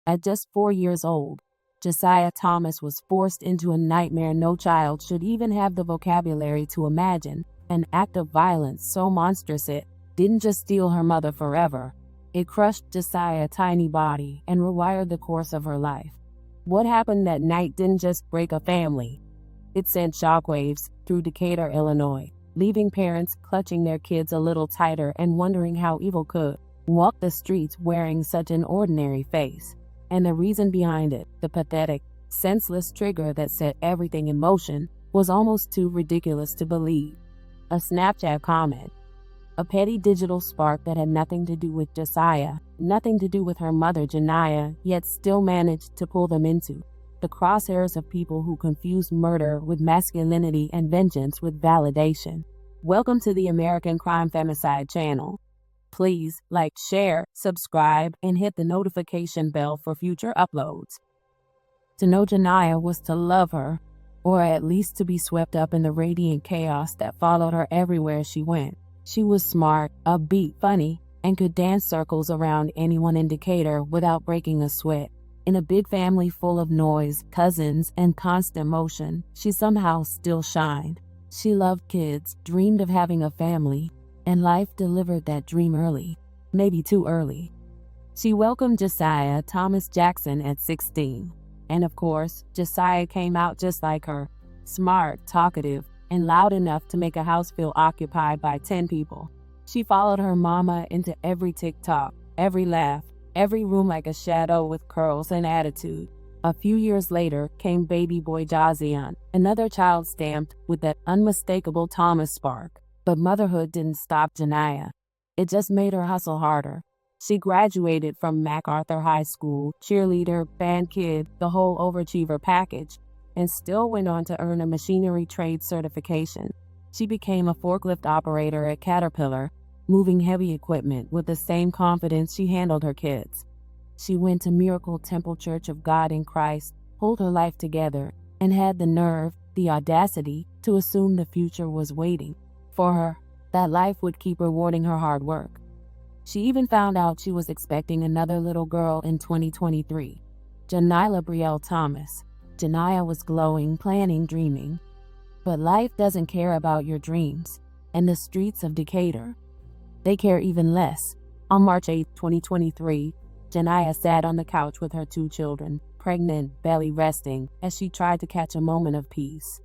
At just 4 years old, Josiah Thomas was forced into a nightmare no child should even have the vocabulary to imagine, an act of violence so monstrous it didn't just steal her mother forever. It crushed Josiah's tiny body and rewired the course of her life. What happened that night didn't just break a family. It sent shockwaves through Decatur, Illinois, leaving parents clutching their kids a little tighter and wondering how evil could walk the streets wearing such an ordinary face. And the reason behind it, the pathetic, senseless trigger that set everything in motion, was almost too ridiculous to believe. A Snapchat comment. A petty digital spark that had nothing to do with Josiah, nothing to do with her mother Janiah, yet still managed to pull them into the crosshairs of people who confused murder with masculinity and vengeance with validation. Welcome to the American Crime Femicide channel. Please like, share, subscribe, and hit the notification bell for future uploads. To know Janiah was to love her, or at least to be swept up in the radiant chaos that followed her everywhere she went. She was smart, upbeat, funny, and could dance circles around anyone in Decatur without breaking a sweat. In a big family full of noise, cousins, and constant motion, she somehow still shined. She loved kids, dreamed of having a family, and life delivered that dream early, maybe too early. She welcomed Josiah Thomas Jackson at 16. And of course, Josiah came out just like her, smart, talkative, and loud enough to make a house feel occupied by 10 people. She followed her mama into every TikTok, every laugh, every room like a shadow with curls and attitude. A few years later came baby boy Josiah, another child stamped with that unmistakable Thomas spark. But motherhood didn't stop Janiah. It just made her hustle harder. She graduated from MacArthur High School, cheerleader, band kid, the whole overachiever package, and still went on to earn a machinery trade certification. She became a forklift operator at Caterpillar, moving heavy equipment with the same confidence she handled her kids. She went to Miracle Temple Church of God in Christ, pulled her life together, and had the nerve, the audacity, to assume the future was waiting for her, that life would keep rewarding her hard work. She even found out she was expecting another little girl in 2023, Janiah Brielle Thomas. Janiah was glowing, planning, dreaming. But life doesn't care about your dreams, and the streets of Decatur, they care even less. On March 8, 2023, Janiah sat on the couch with her 2 children, pregnant, belly resting, as she tried to catch a moment of peace.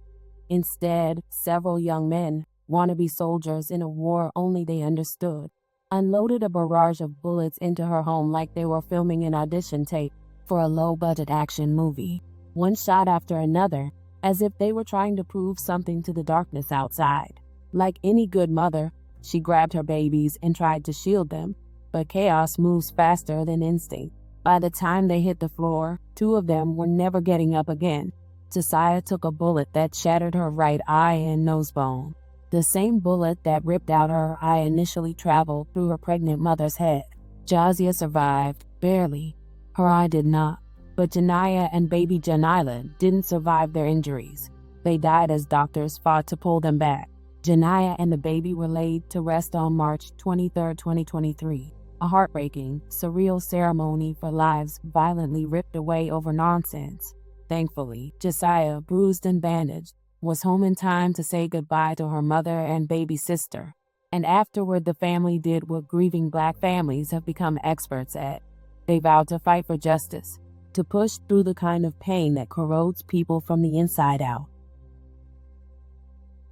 Instead, several young men, wannabe soldiers in a war only they understood, unloaded a barrage of bullets into her home like they were filming an audition tape for a low-budget action movie. One shot after another, as if they were trying to prove something to the darkness outside. Like any good mother, she grabbed her babies and tried to shield them, but chaos moves faster than instinct. By the time they hit the floor, 2 of them were never getting up again. Josiah took a bullet that shattered her right eye and nose bone. The same bullet that ripped out her eye initially traveled through her pregnant mother's head. Josiah survived, barely. Her eye did not. But Janiah and baby Janiah didn't survive their injuries. They died as doctors fought to pull them back. Janiah and the baby were laid to rest on March 23, 2023. A heartbreaking, surreal ceremony for lives violently ripped away over nonsense. Thankfully, Josiah, bruised and bandaged, was home in time to say goodbye to her mother and baby sister. And afterward, the family did what grieving Black families have become experts at. They vowed to fight for justice, to push through the kind of pain that corrodes people from the inside out.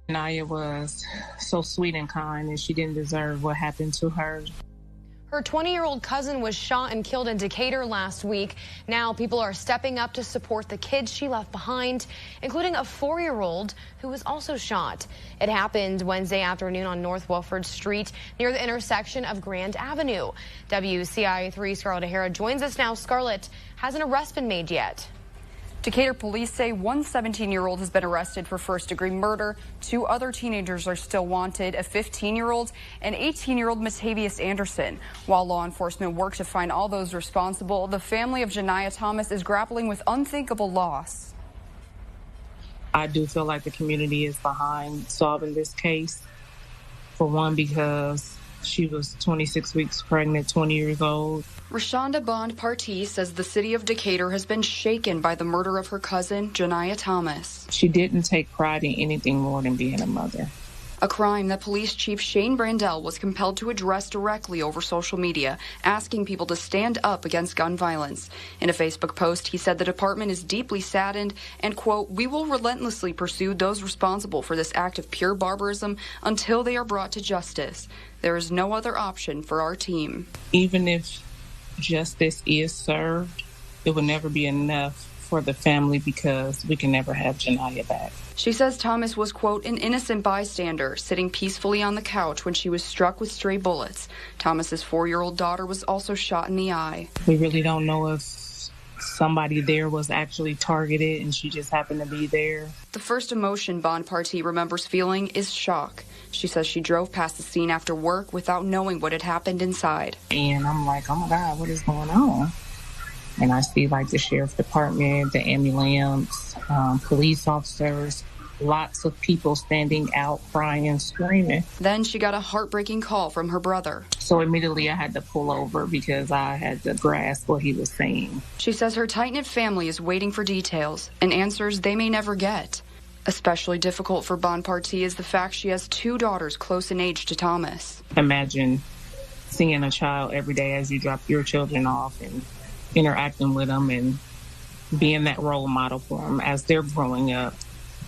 Janiah was so sweet and kind, and she didn't deserve what happened to her. Her 20-year-old cousin was shot and killed in Decatur last week. Now people are stepping up to support the kids she left behind, including a 4-year-old who was also shot. It happened Wednesday afternoon on North Wilford Street near the intersection of Grand Avenue. WCIA3 Scarlett O'Hara joins us now. Scarlett, hasn't an arrest been made yet? Decatur police say one 17-year-old has been arrested for first-degree murder. 2 other teenagers are still wanted, a 15-year-old and 18-year-old Matavius Anderson. While law enforcement work to find all those responsible, the family of Janiah Thomas is grappling with unthinkable loss. I do feel like the community is behind solving this case. For one, because she was 26 weeks pregnant, 20 years old. Rashonda Bond Partee says the city of Decatur has been shaken by the murder of her cousin, Janiah Thomas. She didn't take pride in anything more than being a mother. A crime that Police Chief Shane Brandel was compelled to address directly over social media, asking people to stand up against gun violence. In a Facebook post, he said the department is deeply saddened and, quote, "We will relentlessly pursue those responsible for this act of pure barbarism until they are brought to justice. There is no other option for our team." Even if justice is served, it will never be enough for the family because we can never have Janiah back. She says Thomas was, quote, "an innocent bystander sitting peacefully on the couch when she was struck with stray bullets." Thomas's 4-year-old daughter was also shot in the eye. We really don't know if somebody there was actually targeted and she just happened to be there. The first emotion Bond Partee remembers feeling is shock. She says she drove past the scene after work without knowing what had happened inside. And I'm like, oh my God, what is going on? And I see like the sheriff department, the ambulance, police officers, lots of people standing out crying and screaming. Then she got a heartbreaking call from her brother. So immediately I had to pull over because I had to grasp what he was saying. She says her tight-knit family is waiting for details and answers they may never get. Especially difficult for Bond Partee is the fact she has 2 daughters close in age to Thomas. Imagine seeing a child every day as you drop your children off and interacting with them and being that role model for them as they're growing up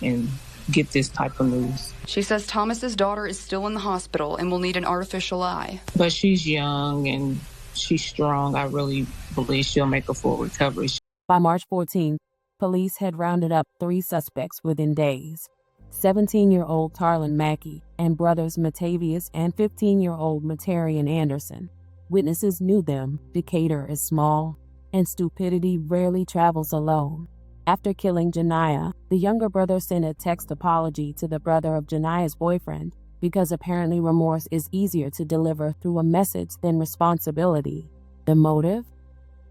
and get this type of news. She says Thomas's daughter is still in the hospital and will need an artificial eye. But she's young and she's strong. I really believe she'll make a full recovery. By March 14th, police had rounded up 3 suspects within days. 17-year-old Tarlin Mackey and brothers Matavius and 15-year-old Materian Anderson. Witnesses knew them. Decatur is small, and stupidity rarely travels alone. After killing Janiah, the younger brother sent a text apology to the brother of Janiah's boyfriend because apparently remorse is easier to deliver through a message than responsibility. The motive?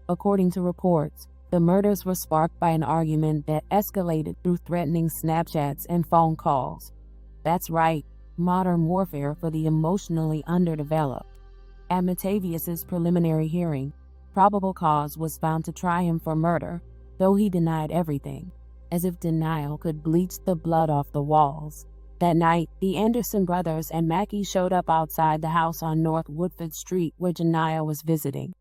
According to reports, the murders were sparked by an argument that escalated through threatening Snapchats and phone calls. That's right, modern warfare for the emotionally underdeveloped. At Matavius's preliminary hearing, probable cause was found to try him for murder, though he denied everything, as if denial could bleach the blood off the walls. That night, the Anderson brothers and Mackey showed up outside the house on North Woodford Street where Janiah was visiting.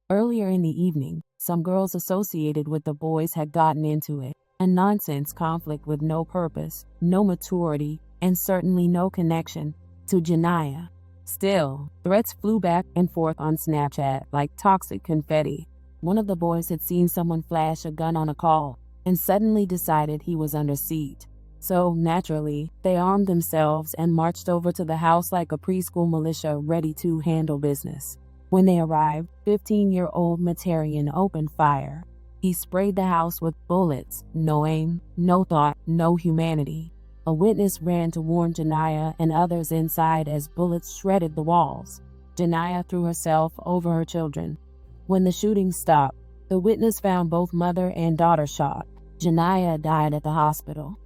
Earlier in the evening, some girls associated with the boys had gotten into it, a nonsense conflict with no purpose, no maturity, and certainly no connection to Janiah. Still, threats flew back and forth on Snapchat like toxic confetti. One of the boys had seen someone flash a gun on a call and suddenly decided he was under siege. So, naturally, they armed themselves and marched over to the house like a preschool militia ready to handle business. When they arrived, 15-year-old Materian opened fire. He sprayed the house with bullets. No aim, no thought, no humanity. A witness ran to warn Janiah and others inside as bullets shredded the walls. Janiah threw herself over her children. When the shooting stopped, the witness found both mother and daughter shot. Janiah died at the hospital.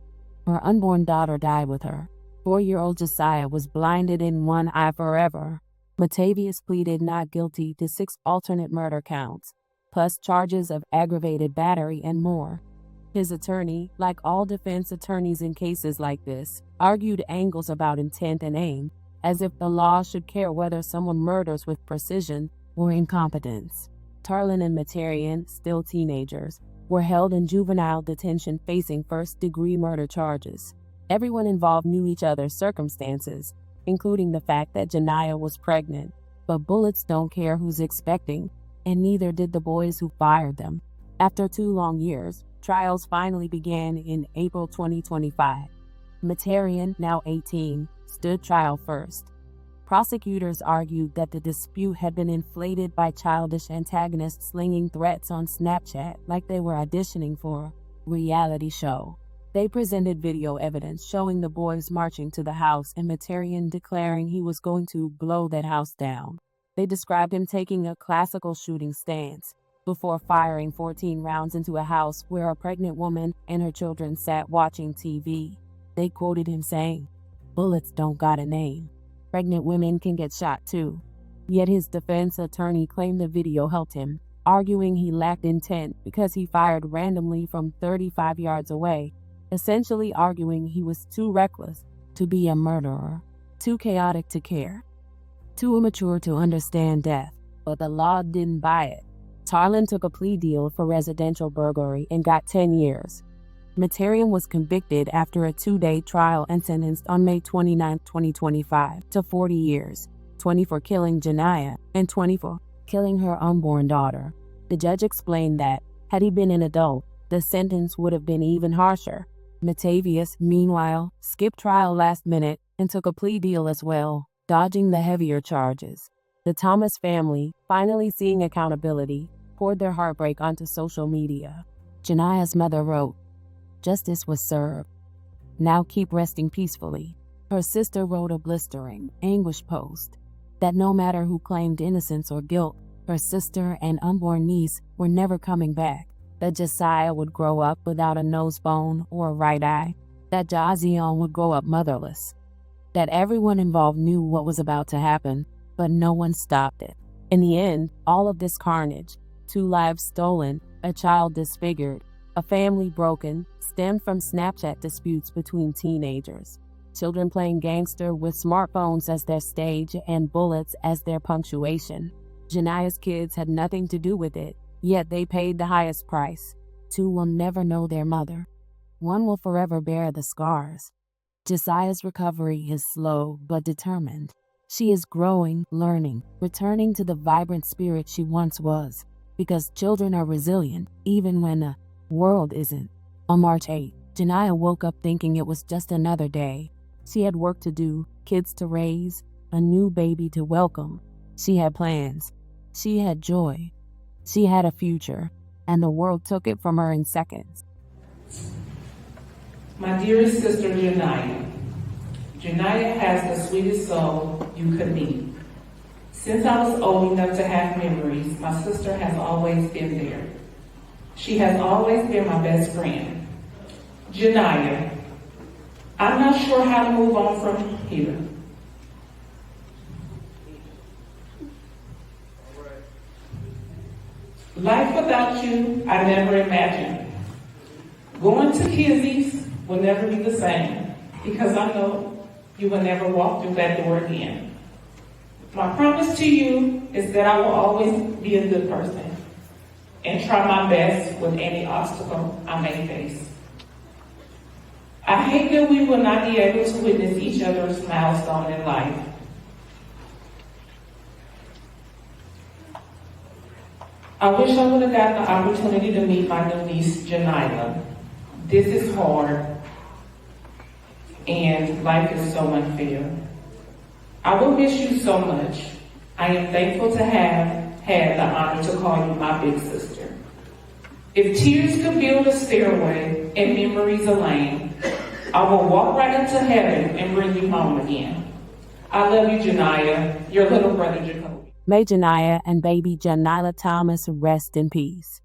Her unborn daughter died with her. 4-year-old Josiah was blinded in one eye forever. Matavius pleaded not guilty to 6 alternate murder counts, plus charges of aggravated battery and more. His attorney, like all defense attorneys in cases like this, argued angles about intent and aim, as if the law should care whether someone murders with precision or incompetence. Tarlin and Materian, still teenagers, were held in juvenile detention facing first-degree murder charges. Everyone involved knew each other's circumstances, including the fact that Janiah was pregnant. But bullets don't care who's expecting, and neither did the boys who fired them. After 2 long years, trials finally began in April 2025. Materian, now 18, stood trial first. Prosecutors argued that the dispute had been inflated by childish antagonists slinging threats on Snapchat like they were auditioning for reality show. They presented video evidence showing the boys marching to the house and Materian declaring he was going to blow that house down. They described him taking a classical shooting stance before firing 14 rounds into a house where a pregnant woman and her children sat watching TV. They quoted him saying, "Bullets don't got a name. Pregnant women can get shot too." Yet his defense attorney claimed the video helped him, arguing he lacked intent because he fired randomly from 35 yards away, essentially arguing he was too reckless to be a murderer, too chaotic to care, too immature to understand death. But the law didn't buy it. Tarlin took a plea deal for residential burglary and got 10 years. Materian was convicted after a 2-day trial and sentenced on May 29, 2025 to 40 years, 20 for killing Janiah and 20 for killing her unborn daughter. The judge explained that, had he been an adult, the sentence would have been even harsher. Matavius, meanwhile, skipped trial last minute and took a plea deal as well, dodging the heavier charges. The Thomas family, finally seeing accountability, poured their heartbreak onto social media. Janiah's mother wrote, "Justice was served. Now keep resting peacefully." Her sister wrote a blistering, anguished post that no matter who claimed innocence or guilt, her sister and unborn niece were never coming back. That Josiah would grow up without a nose bone or a right eye. That Jazion would grow up motherless. That everyone involved knew what was about to happen, but no one stopped it. In the end, all of this carnage, 2 lives stolen, a child disfigured, a family broken, stemmed from Snapchat disputes between teenagers. Children playing gangster with smartphones as their stage and bullets as their punctuation. Janiah's kids had nothing to do with it, yet they paid the highest price. 2 will never know their mother. 1 will forever bear the scars. Josiah's recovery is slow but determined. She is growing, learning, returning to the vibrant spirit she once was. Because children are resilient, even when the world isn't. On March 8, Janiah woke up thinking it was just another day. She had work to do, kids to raise, a new baby to welcome. She had plans. She had joy. She had a future, and the world took it from her in seconds. My dearest sister Janiah. Janiah has the sweetest soul you could meet. Since I was old enough to have memories, my sister has always been there. She has always been my best friend. Janiah, I'm not sure how to move on from here. Life without you, I never imagined. Going to Kizzy's will never be the same because I know you will never walk through that door again. My promise to you is that I will always be a good person and try my best with any obstacle I may face. I hate that we will not be able to witness each other's milestone in life. I wish I would have gotten the opportunity to meet my new niece, Janiah. This is hard, and life is so unfair. I will miss you so much. I am thankful to have had the honor to call you my big sister. If tears could build a stairway and memories a lane, I will walk right up to heaven and bring you home again. I love you, Janiah, your little brother Jacoby. May Janiah and baby Janiah Thomas rest in peace.